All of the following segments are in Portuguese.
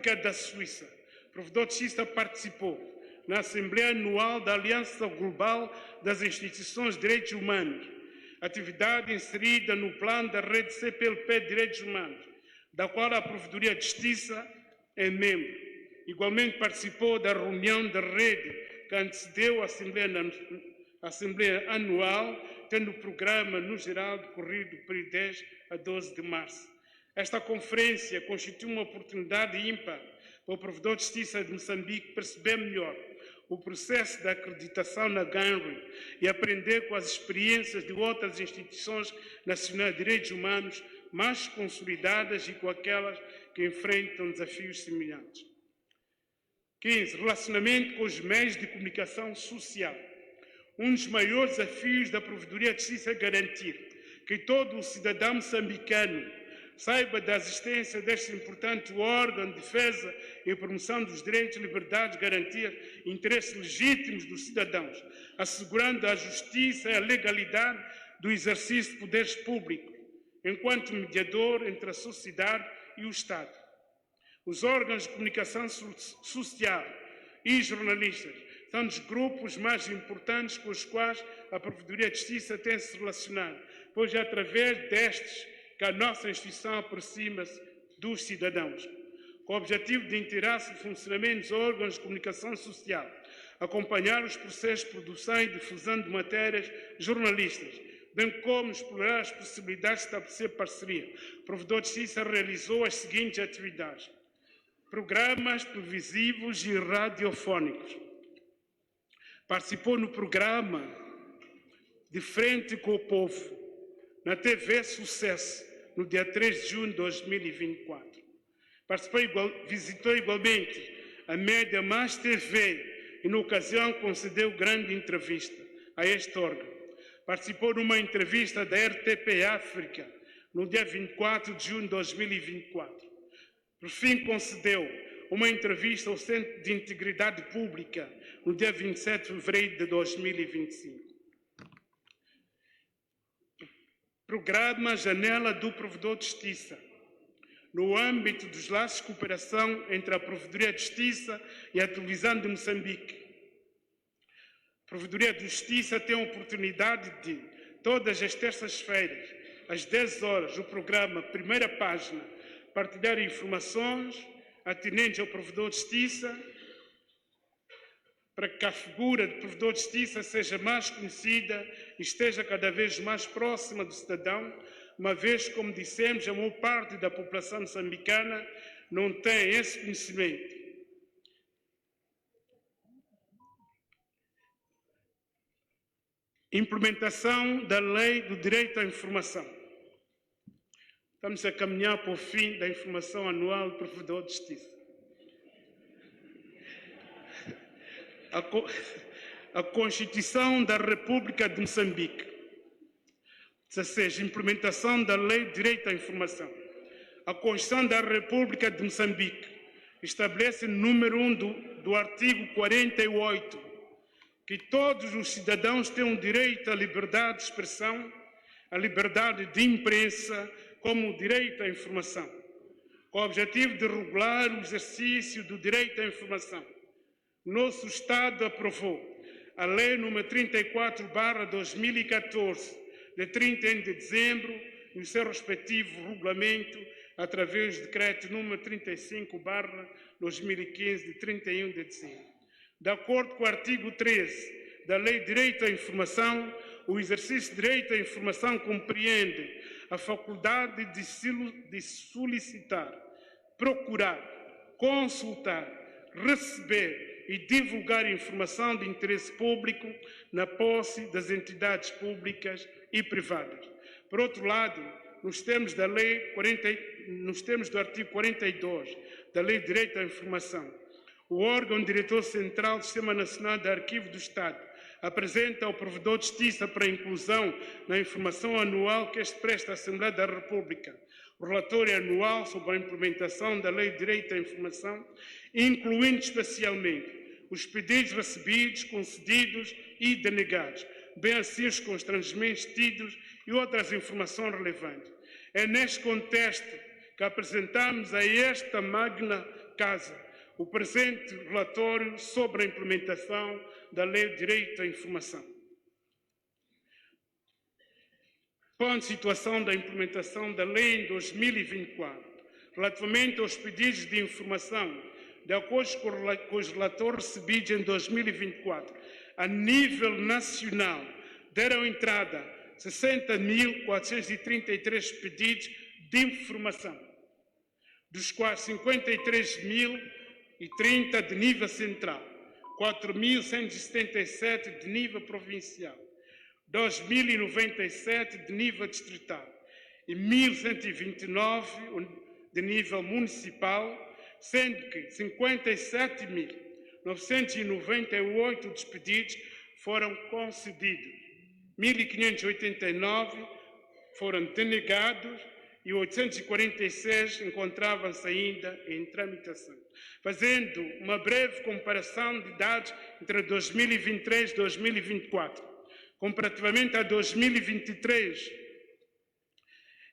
República da Suíça. O provedor de justiça participou na Assembleia Anual da Aliança Global das Instituições de Direitos Humanos, atividade inserida no plano da rede CPLP de Direitos Humanos, da qual a Provedoria de Justiça é membro. Igualmente participou da reunião da rede que antecedeu a Assembleia Anual, tendo o programa no geral decorrido do período 10 a 12 de março. Esta conferência constitui uma oportunidade ímpar para o Provedor de Justiça de Moçambique perceber melhor o processo de acreditação na GANRI e aprender com as experiências de outras instituições nacionais de direitos humanos mais consolidadas e com aquelas que enfrentam desafios semelhantes. 15. Relacionamento com os meios de comunicação social. Um dos maiores desafios da Provedoria de Justiça é garantir que todo o cidadão moçambicano saiba da existência deste importante órgão de defesa e promoção dos direitos, liberdades, garantir interesses legítimos dos cidadãos, assegurando a justiça e a legalidade do exercício de poderes públicos, enquanto mediador entre a sociedade e o Estado. Os órgãos de comunicação social e jornalistas são dos grupos mais importantes com os quais a Provedoria de Justiça tem se relacionado, pois é através destes que a nossa instituição aproxima-se dos cidadãos. Com o objetivo de interar-se no funcionamento dos órgãos de comunicação social, acompanhar os processos de produção e difusão de matérias jornalistas, bem como explorar as possibilidades de estabelecer parceria. O Provedor de Justiça realizou as seguintes atividades: programas televisivos e radiofónicos. Participou no programa De Frente com o Povo, na TV Sucesso, no dia 3 de junho de 2024. Visitou igualmente a Média Mais TV e, na ocasião, concedeu grande entrevista a este órgão. Participou numa entrevista da RTP África, no dia 24 de junho de 2024. Por fim, concedeu uma entrevista ao Centro de Integridade Pública, no dia 27 de fevereiro de 2025. Programa Janela do Provedor de Justiça. No âmbito dos laços de cooperação entre a Provedoria de Justiça e a Televisão de Moçambique, a Provedoria de Justiça tem a oportunidade de, todas as terças-feiras, às 10 horas, o programa Primeira Página, partilhar informações atinentes ao Provedor de Justiça, para que a figura de Provedor de Justiça seja mais conhecida e esteja cada vez mais próxima do cidadão, uma vez, como dissemos, a maior parte da população moçambicana não tem esse conhecimento. Implementação da Lei do Direito à Informação. Estamos a caminhar para o fim da informação anual do Provedor de Justiça. A Constituição da República de Moçambique. 16. Implementação da Lei de Direito à Informação. A Constituição da República de Moçambique estabelece no número 1 do artigo 48 que todos os cidadãos têm o direito à liberdade de expressão, à liberdade de imprensa, como o direito à informação, com o objetivo de regular o exercício do direito à informação. Nosso Estado aprovou a Lei nº 34/2014, de 31 de dezembro, e o seu respectivo regulamento, através do Decreto nº 35/2015, de 31 de dezembro. De acordo com o artigo 13 da Lei de Direito à Informação, o exercício de direito à informação compreende a faculdade de solicitar, procurar, consultar, receber e divulgar informação de interesse público na posse das entidades públicas e privadas. Por outro lado, nos termos do artigo 42 da Lei de Direito à Informação, o órgão diretor central do Sistema Nacional de Arquivo do Estado apresenta ao Provedor de Justiça para a inclusão na informação anual que este presta à Assembleia da República o relatório anual sobre a implementação da Lei de Direito à Informação, incluindo especialmente os pedidos recebidos, concedidos e denegados, bem assim os constrangimentos tidos e outras informações relevantes. É neste contexto que apresentamos a esta magna casa o presente relatório sobre a implementação da Lei de Direito à Informação. Ponto de situação da implementação da lei em 2024. Relativamente aos pedidos de informação, de acordo com os relatórios recebidos em 2024, a nível nacional, deram entrada 60.433 pedidos de informação, dos quais 53.030 de nível central, 4.177 de nível provincial, 2.097 de nível distrital e 1.129 de nível municipal, sendo que 57.998 dos pedidos foram concedidos, 1.589 foram denegados e 846 encontravam-se ainda em tramitação. Fazendo uma breve comparação de dados entre 2023 e 2024, comparativamente a 2023,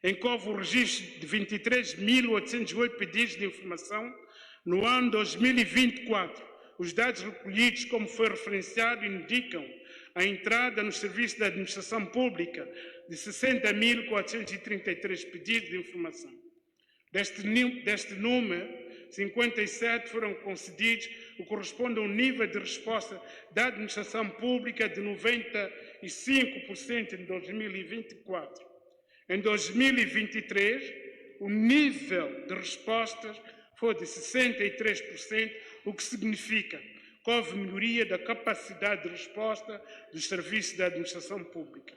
em que houve o registro de 23.808 pedidos de informação, no ano 2024, os dados recolhidos, como foi referenciado, indicam a entrada no serviço da administração pública de 60.433 pedidos de informação. Deste número, 57 foram concedidos, o que corresponde a um nível de resposta da administração pública de 95% em 2024. Em 2023, o nível de respostas foi de 63%, o que significa que houve melhoria da capacidade de resposta dos serviços da administração pública.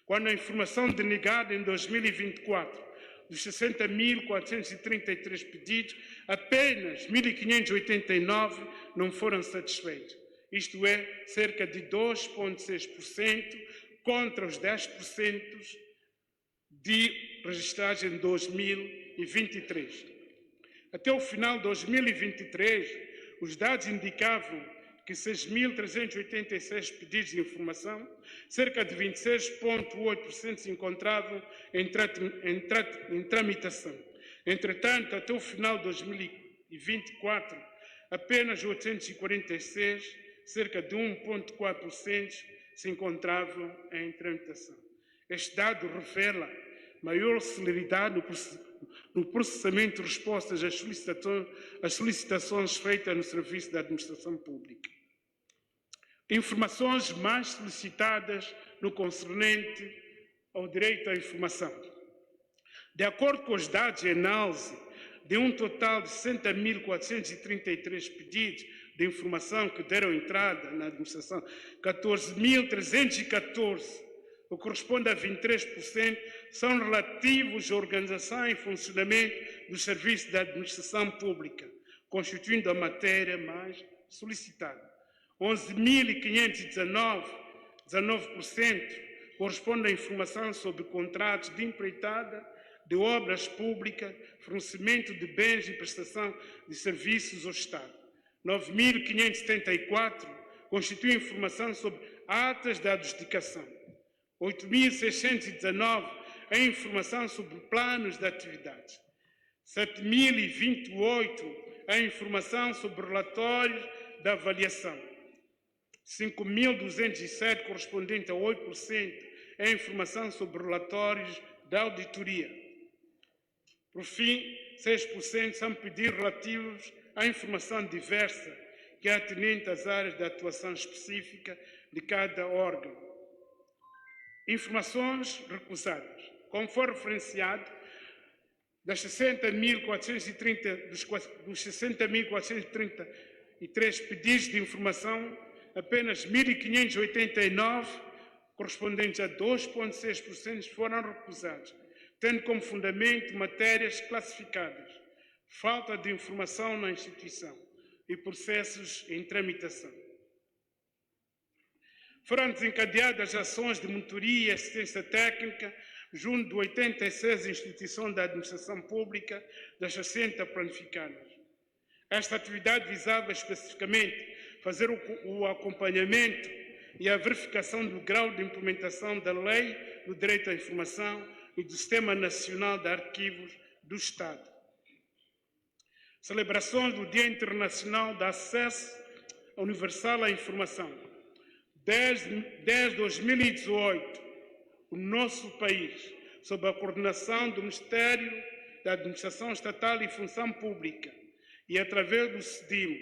Quando a informação denegada em 2024, dos 60.433 pedidos, apenas 1.589 não foram satisfeitos. Isto é, cerca de 2,6% contra os 10% de registrados em 2023. Até o final de 2023, os dados indicavam que 6.386 pedidos de informação, cerca de 26,8% se encontravam em tramitação. Entretanto, até o final de 2024, apenas 846, cerca de 1,4%, se encontravam em tramitação. Este dado revela maior celeridade no processamento de respostas às solicitações feitas no serviço da administração pública. Informações mais solicitadas no concernente ao direito à informação. De acordo com os dados de análise, de um total de 60.433 pedidos de informação que deram entrada na administração, 14.314, o que corresponde a 23%, são relativos à organização e funcionamento do serviço da administração pública, constituindo a matéria mais solicitada. 11.519, 19%, corresponde à informação sobre contratos de empreitada, de obras públicas, fornecimento de bens e prestação de serviços ao Estado. 9.574 constitui informação sobre atas de adjudicação. 8.619 é informação sobre planos de atividades. 7.028 é informação sobre relatórios de avaliação. 5.207, correspondente a 8%, é informação sobre relatórios de auditoria. Por fim, 6% são pedidos relativos à informação diversa, que é atinente às áreas de atuação específica de cada órgão. Informações recusadas. Como foi referenciado, dos 60.433 pedidos de informação, apenas 1.589, correspondentes a 2,6%, foram recusados, tendo como fundamento matérias classificadas, falta de informação na instituição e processos em tramitação. Foram desencadeadas ações de monitoria e assistência técnica junto de 86 instituições da administração pública das 60 planificadas. Esta atividade visava especificamente fazer o acompanhamento e a verificação do grau de implementação da Lei do Direito à Informação e do Sistema Nacional de Arquivos do Estado. Celebrações do Dia Internacional de Acesso Universal à Informação. Desde 2018, o nosso país, sob a coordenação do Ministério da Administração Estatal e Função Pública e através do CEDIL,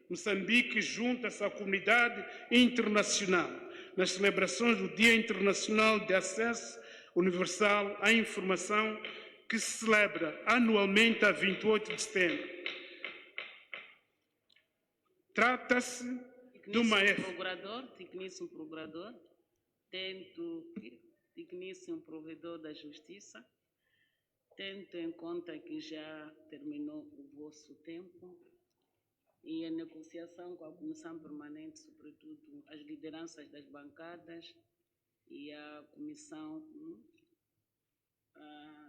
Moçambique junta-se à comunidade internacional nas celebrações do Dia Internacional de Acesso Universal à Informação, que se celebra anualmente a 28 de setembro. Trata-se de uma... Digníssimo procurador, digníssimo provedor da Justiça, tendo em conta que já terminou o vosso tempo e a negociação com a Comissão Permanente, sobretudo as lideranças das bancadas e a Comissão,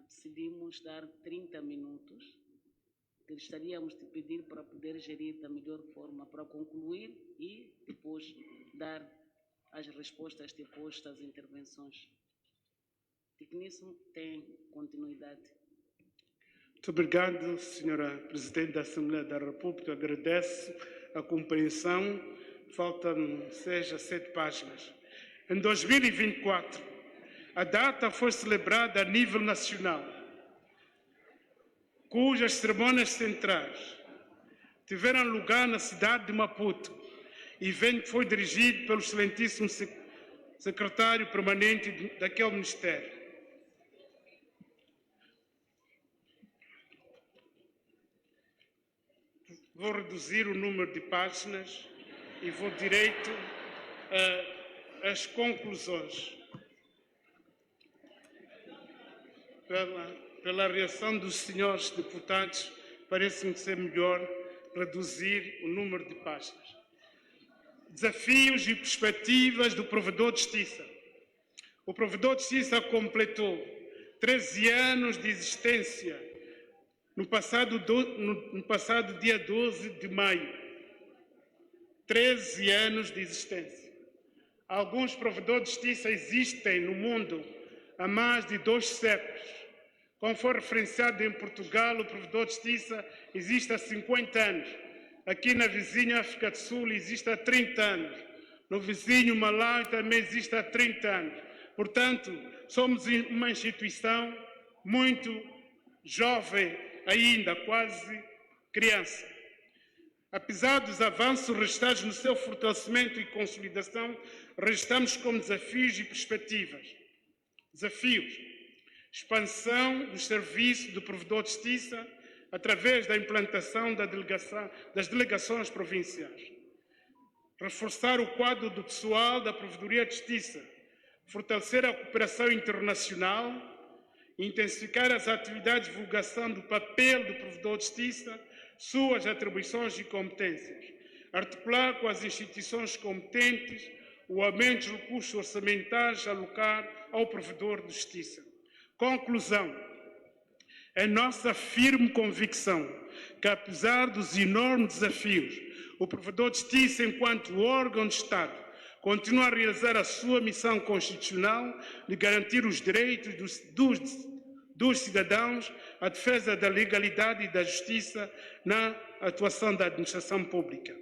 decidimos dar 30 minutos, que gostaríamos de pedir para poder gerir da melhor forma, para concluir e depois dar as respostas depois das intervenções. Digníssimo, tem continuidade. Muito obrigado, Senhora Presidente da Assembleia da República. Agradeço a compreensão. Faltam 6 a 7 páginas. Em 2024, a data foi celebrada a nível nacional, cujas cerimônias centrais tiveram lugar na cidade de Maputo, evento que foi dirigido pelo excelentíssimo secretário permanente daquele Ministério. Vou reduzir o número de páginas e vou direito às conclusões. Pela reação dos senhores deputados, parece-me ser melhor reduzir o número de páginas. Desafios e perspectivas do provedor de justiça. O provedor de justiça completou 13 anos de existência no passado dia 12 de maio. 13 anos de existência. Alguns provedores de justiça existem no mundo há mais de 2 séculos. Como foi referenciado em Portugal, o provedor de justiça existe há 50 anos. Aqui na vizinha África do Sul existe há 30 anos. No vizinho Malawi também existe há 30 anos. Portanto, somos uma instituição muito jovem ainda, quase criança. Apesar dos avanços registrados no seu fortalecimento e consolidação, registramos como desafios e perspectivas. Desafios: expansão dos serviços do provedor de justiça através da implantação das delegações provinciais. Reforçar o quadro do pessoal da Provedoria de Justiça, fortalecer a cooperação internacional, intensificar as atividades de divulgação do papel do provedor de justiça, suas atribuições e competências, articular com as instituições competentes o aumento dos recursos orçamentais a alocar ao provedor de justiça. Conclusão: é nossa firme convicção que, apesar dos enormes desafios, o provedor de justiça, enquanto órgão de Estado, continua a realizar a sua missão constitucional de garantir os direitos dos cidadãos, a defesa da legalidade e da justiça na atuação da administração pública.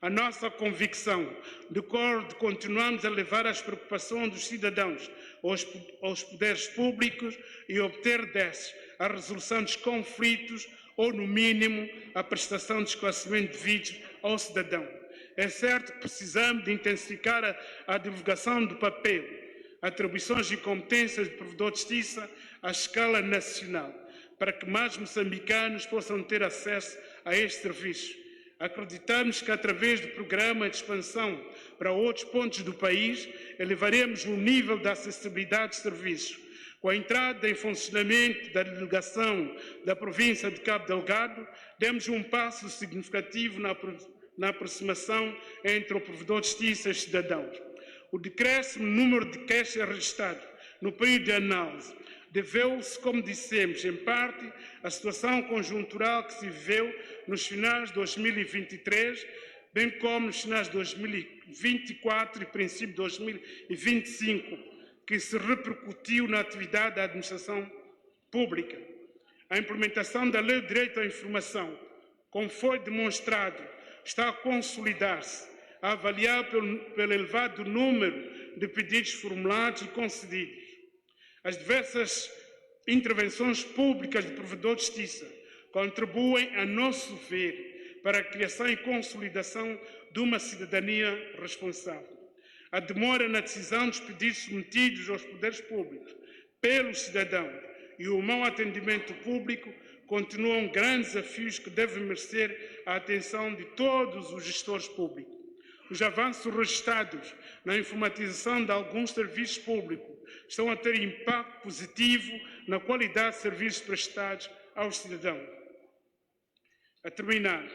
A nossa convicção decorre de continuarmos a levar as preocupações dos cidadãos aos poderes públicos e obter desses a resolução dos conflitos ou, no mínimo, a prestação de esclarecimento devidos ao cidadão. É certo que precisamos de intensificar a divulgação do papel, atribuições e competências do provedor de justiça à escala nacional, para que mais moçambicanos possam ter acesso a este serviço. Acreditamos que, através do programa de expansão para outros pontos do país, elevaremos o nível da acessibilidade de serviços. Com a entrada em funcionamento da delegação da província de Cabo Delgado, demos um passo significativo na aproximação entre o provedor de justiça e os cidadãos. O decréscimo número de queixas registradas no período de análise deveu-se, como dissemos, em parte à situação conjuntural que se viveu nos finais de 2023, bem como nos finais de 2024 e princípio de 2025, que se repercutiu na atividade da administração pública. A implementação da Lei de Direito à Informação Como foi demonstrado, está a consolidar-se, a avaliar pelo elevado número de pedidos formulados e concedidos. As diversas intervenções públicas do provedor de justiça contribuem, a nosso ver, para a criação e consolidação de uma cidadania responsável. A demora na decisão dos pedidos submetidos aos poderes públicos pelos cidadãos e o mau atendimento público continuam grandes desafios que devem merecer a atenção de todos os gestores públicos. Os avanços registrados na informatização de alguns serviços públicos estão a ter impacto positivo na qualidade de serviços prestados aos cidadãos. A terminar,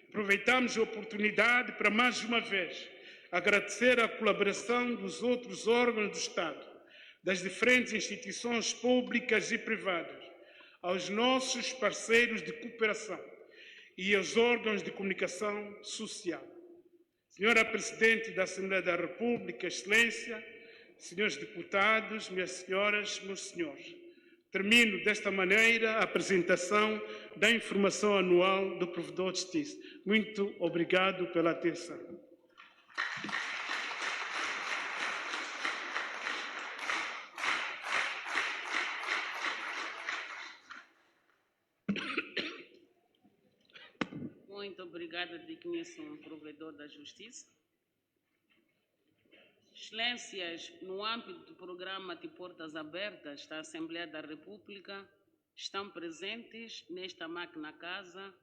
aproveitamos a oportunidade para, mais uma vez, agradecer a colaboração dos outros órgãos do Estado, das diferentes instituições públicas e privadas, aos nossos parceiros de cooperação e aos órgãos de comunicação social. Senhora Presidente da Assembleia da República, Excelência, senhores deputados, minhas senhoras, meus senhores, termino desta maneira a apresentação da informação anual do Provedor de Justiça. Muito obrigado pela atenção. Muito obrigada, digníssimo Provedor da Justiça. Excelências, no âmbito do programa de Portas Abertas da Assembleia da República, estão presentes nesta magna casa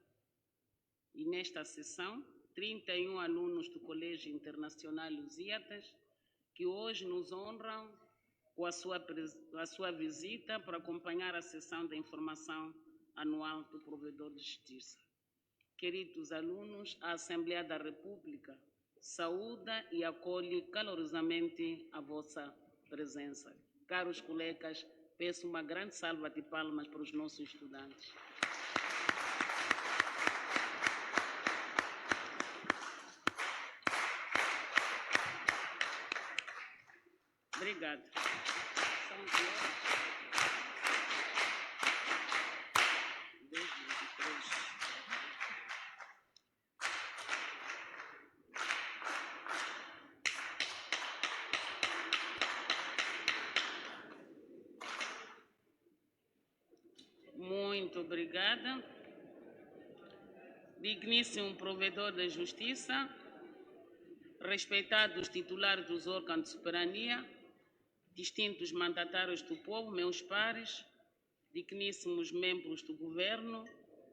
e nesta sessão 31 alunos do Colégio Internacional Lusíadas, que hoje nos honram com a sua visita para acompanhar a sessão da informação anual do Provedor de Justiça. Queridos alunos, a Assembleia da República saúda e acolhe calorosamente a vossa presença. Caros colegas, peço uma grande salva de palmas para os nossos estudantes. Obrigada. São que horas? 10h23. Muito obrigada. Digníssimo Provedor da Justiça, respeitados titulares dos órgãos de soberania, distintos mandatários do povo, meus pares, digníssimos membros do governo,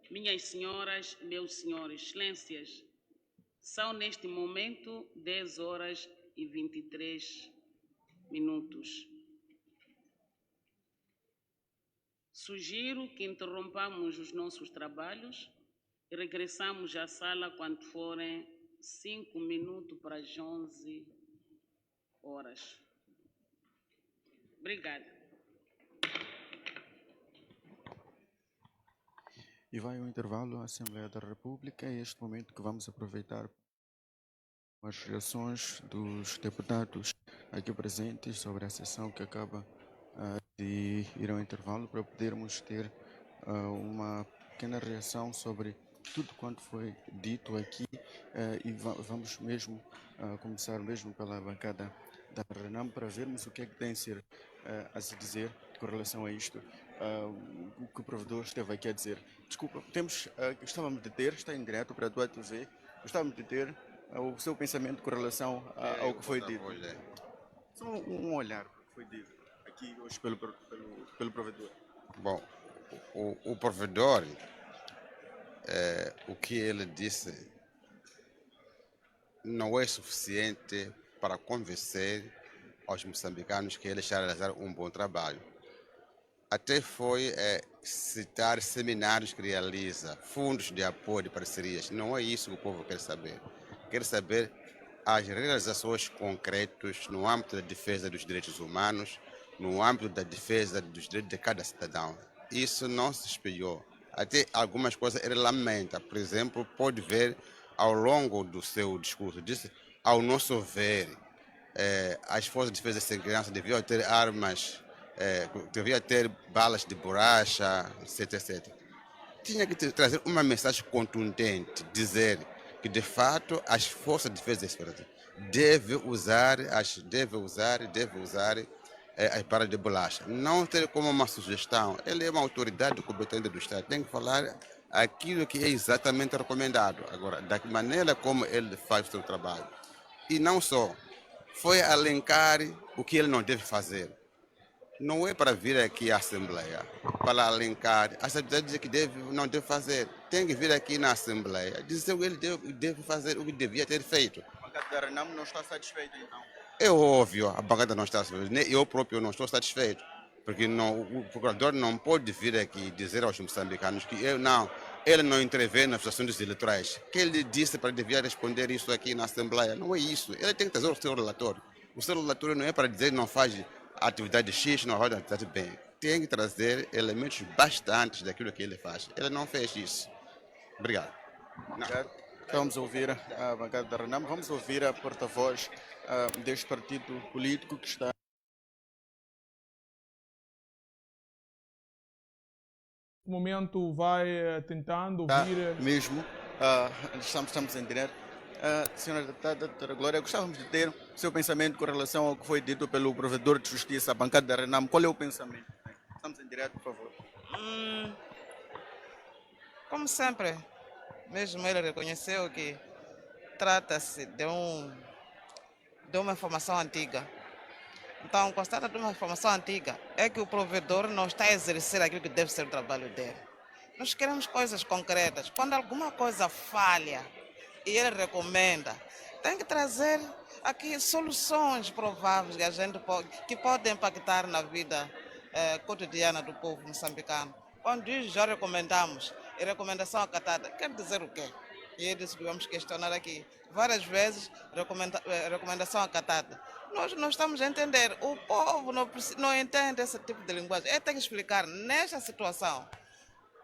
minhas senhoras, meus senhores, excelências, são neste momento 10h23. Sugiro que interrompamos os nossos trabalhos e regressamos à sala quando forem 5 minutos para as 11 horas. Obrigada. E vai o intervalo à Assembleia da República. É este momento que vamos aproveitar as reações dos deputados aqui presentes sobre a sessão que acaba de ir ao intervalo, para podermos ter uma pequena reação sobre tudo quanto foi dito aqui, e vamos mesmo começar mesmo pela bancada da RENAM para vermos o que é que tem a se dizer com relação a isto. O que o provedor esteve aqui a dizer. Desculpa, estávamos de ter, está em direto para a tua TV, estávamos de ter o seu pensamento com relação ao que foi dito. Só um olhar que foi dito aqui hoje pelo provedor. Bom, o provedor, o que ele disse não é suficiente para convencer aos moçambicanos que ele está a realizar um bom trabalho. Até foi citar seminários que realiza, fundos de apoio de parcerias. Não é isso que o povo quer saber. Quer saber as realizações concretas no âmbito da defesa dos direitos humanos, no âmbito da defesa dos direitos de cada cidadão. Isso não se espelhou. Até algumas coisas ele lamenta. Por exemplo, pode ver ao longo do seu discurso, disse, ao nosso ver, as forças de defesa e segurança deviam ter armas, deviam ter balas de borracha, etc, etc. tinha que trazer uma mensagem contundente, dizer que de fato as forças de defesa e segurança devem usar as barras de bolacha. Não ter como uma sugestão. Ele é uma autoridade competente do Estado. Tem que falar aquilo que é exatamente recomendado. Agora, da maneira como ele faz o seu trabalho. E não só. Foi alencar o que ele não deve fazer. Não é para vir aqui à Assembleia, para alencar as atividades que não deve fazer. Tem que vir aqui na Assembleia dizer o que ele deve fazer, o que devia ter feito. A bancada da Renamo não está satisfeita, então. É óbvio, a bancada não está satisfeita. Nem eu próprio não estou satisfeito. Porque não, o procurador não pode vir aqui dizer aos moçambicanos que ele não intervém nas ações eleitorais. Que ele disse para devia responder isso aqui na Assembleia. Não é isso. Ele tem que trazer o seu relatório. O seu relatório não é para dizer que não faz atividade X, não faz atividade B. Tem que trazer elementos bastantes daquilo que ele faz. Ele não fez isso. Obrigado. Obrigado. Vamos ouvir a bancada da Renamo, vamos ouvir a porta-voz deste partido político que está. No momento vai tentando ouvir. Mesmo, estamos em direto. Senhora deputada, doutora Glória, gostávamos de ter o seu pensamento com relação ao que foi dito pelo provedor de justiça, a bancada da Renamo. Qual é o pensamento? Estamos em direto, por favor. Como sempre, mesmo ele reconheceu que trata-se de uma informação antiga. Então, constata de uma informação antiga é que o provedor não está a exercer aquilo que deve ser o trabalho dele. Nós queremos coisas concretas. Quando alguma coisa falha e ele recomenda, tem que trazer aqui soluções prováveis que a gente que podem impactar na vida cotidiana do povo moçambicano. Quando diz já recomendamos e recomendação acatada, quer dizer o quê? E é isso que vamos questionar aqui. Várias vezes, recomendação acatada. Nós não estamos a entender. O povo não entende esse tipo de linguagem. Ele tem que explicar, nesta situação,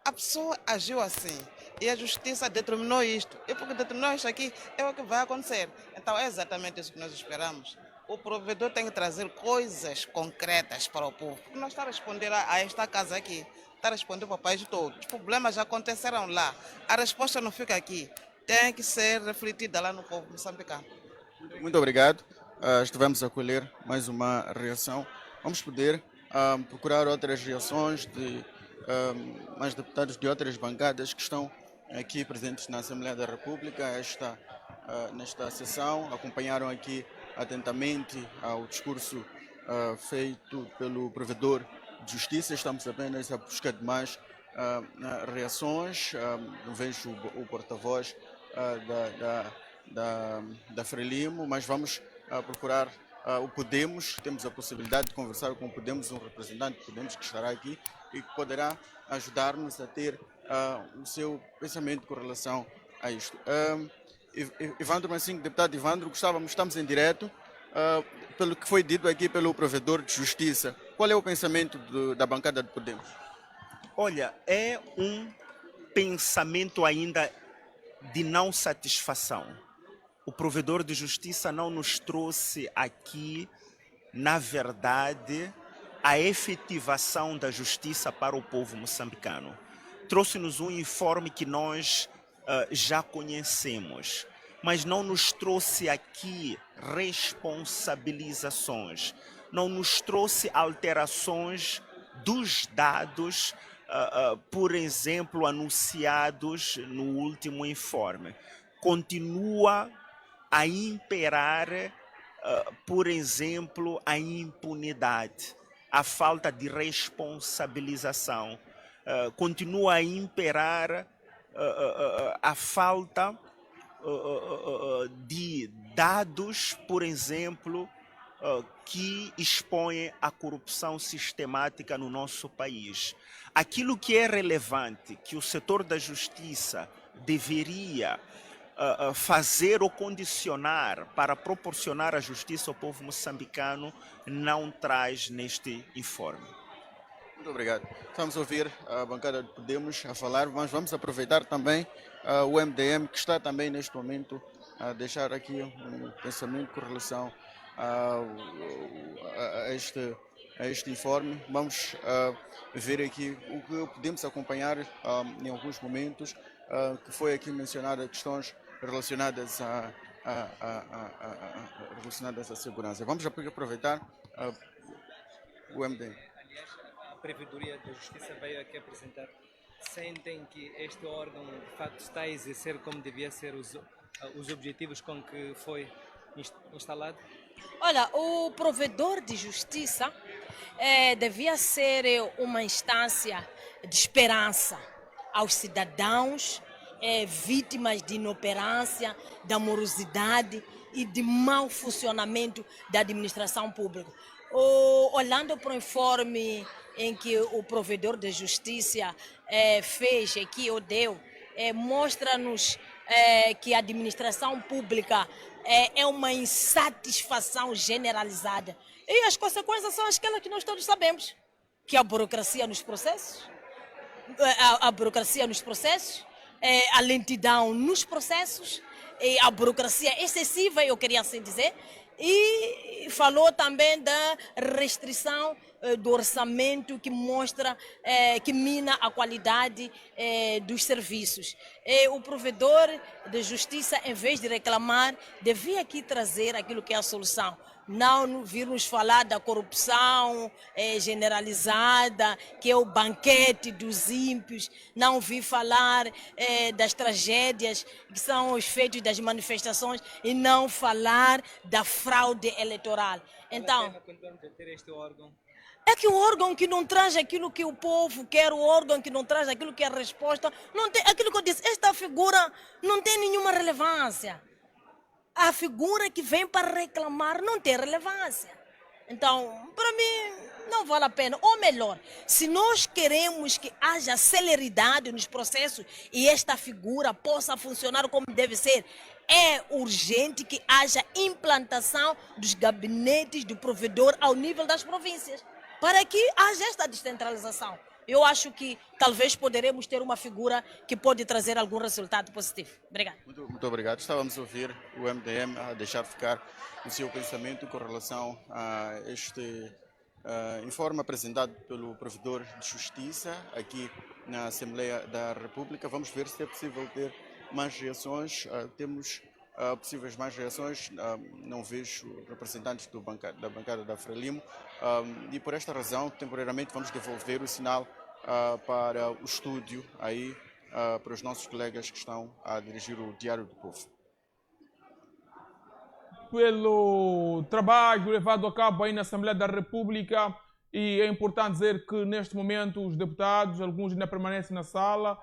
a pessoa agiu assim e a justiça determinou isto. E porque determinou isto aqui, é o que vai acontecer. Então é exatamente isso que nós esperamos. O provedor tem que trazer coisas concretas para o povo. Porque não está a responder a esta casa aqui. Está a responder para o país todo. Os problemas já aconteceram lá. A resposta não fica aqui. Tem que ser refletida lá no povo moçambicano. Muito obrigado. Estivemos a colher mais uma reação. Vamos poder procurar outras reações de mais deputados de outras bancadas que estão aqui presentes na Assembleia da República nesta sessão. Acompanharam aqui atentamente o discurso feito pelo provedor de justiça. Estamos apenas à busca de mais reações. Vejo o porta-voz da Frelimo, mas vamos procurar o Podemos. Temos a possibilidade de conversar com o Podemos, um representante do Podemos que estará aqui e que poderá ajudar-nos a ter o seu pensamento com relação a isto. Ivandro Massinho, deputado Ivandro, estamos em direto. Pelo que foi dito aqui pelo provedor de justiça, qual é o pensamento da bancada do Podemos? Olha, é um pensamento ainda de não satisfação. O provedor de justiça não nos trouxe aqui, na verdade, a efetivação da justiça para o povo moçambicano. Trouxe-nos um informe que nós já conhecemos, mas não nos trouxe aqui responsabilizações, não nos trouxe alterações dos dados, por exemplo, anunciados no último informe. Continua a imperar, por exemplo, a impunidade, a falta de responsabilização. Continua a imperar a falta de dados, por exemplo, que expõem a corrupção sistemática no nosso país. Aquilo que é relevante, que o setor da justiça deveria fazer ou condicionar para proporcionar a justiça ao povo moçambicano, não traz neste informe. Muito obrigado. Vamos ouvir a bancada do Podemos a falar, mas vamos aproveitar também o MDM, que está também neste momento a deixar aqui um pensamento com relação a a este informe. Vamos ver aqui o que podemos acompanhar em alguns momentos, que foi aqui mencionado questões relacionadas relacionadas à segurança. Vamos aproveitar o MDM. Aliás, a Provedoria da Justiça veio aqui apresentar. Sentem que este órgão, de facto, está a exercer como devia ser os objetivos com que foi instalado? Olha, o provedor de justiça devia ser uma instância de esperança aos cidadãos vítimas de inoperância, da morosidade e de mau funcionamento da administração pública. Olhando para o informe em que o provedor de justiça fez, que o deu, mostra-nos que a administração pública é uma insatisfação generalizada. E as consequências são aquelas que nós todos sabemos, que a burocracia nos processos, a lentidão nos processos, a burocracia excessiva, eu queria assim dizer, e falou também da restrição do orçamento que mostra, que mina a qualidade dos serviços. O provedor de justiça, em vez de reclamar, devia aqui trazer aquilo que é a solução. Não vir nos falar da corrupção generalizada, que é o banquete dos ímpios, não vir falar das tragédias que são os feitos das manifestações e não falar da fraude eleitoral. Então, é que o órgão que não traz aquilo que o povo quer, o órgão que não traz aquilo que é a resposta, não tem, aquilo que eu disse, esta figura não tem nenhuma relevância. A figura que vem para reclamar não tem relevância. Então, para mim, não vale a pena. Ou melhor, se nós queremos que haja celeridade nos processos e esta figura possa funcionar como deve ser, é urgente que haja implantação dos gabinetes do provedor ao nível das províncias, para que haja esta descentralização. Eu acho que talvez poderemos ter uma figura que pode trazer algum resultado positivo. Obrigado. Muito obrigado. Estávamos a ouvir o MDM a deixar ficar o seu pensamento com relação a este informe apresentado pelo provedor de justiça aqui na Assembleia da República. Vamos ver se é possível ter mais reações. Temos possíveis mais reações. Não vejo representantes da bancada da Frelimo. E por esta razão, temporariamente, vamos devolver o sinal para o estúdio, aí, para os nossos colegas que estão a dirigir o Diário do Povo. Pelo trabalho levado a cabo aí na Assembleia da República, e é importante dizer que neste momento os deputados, alguns ainda permanecem na sala,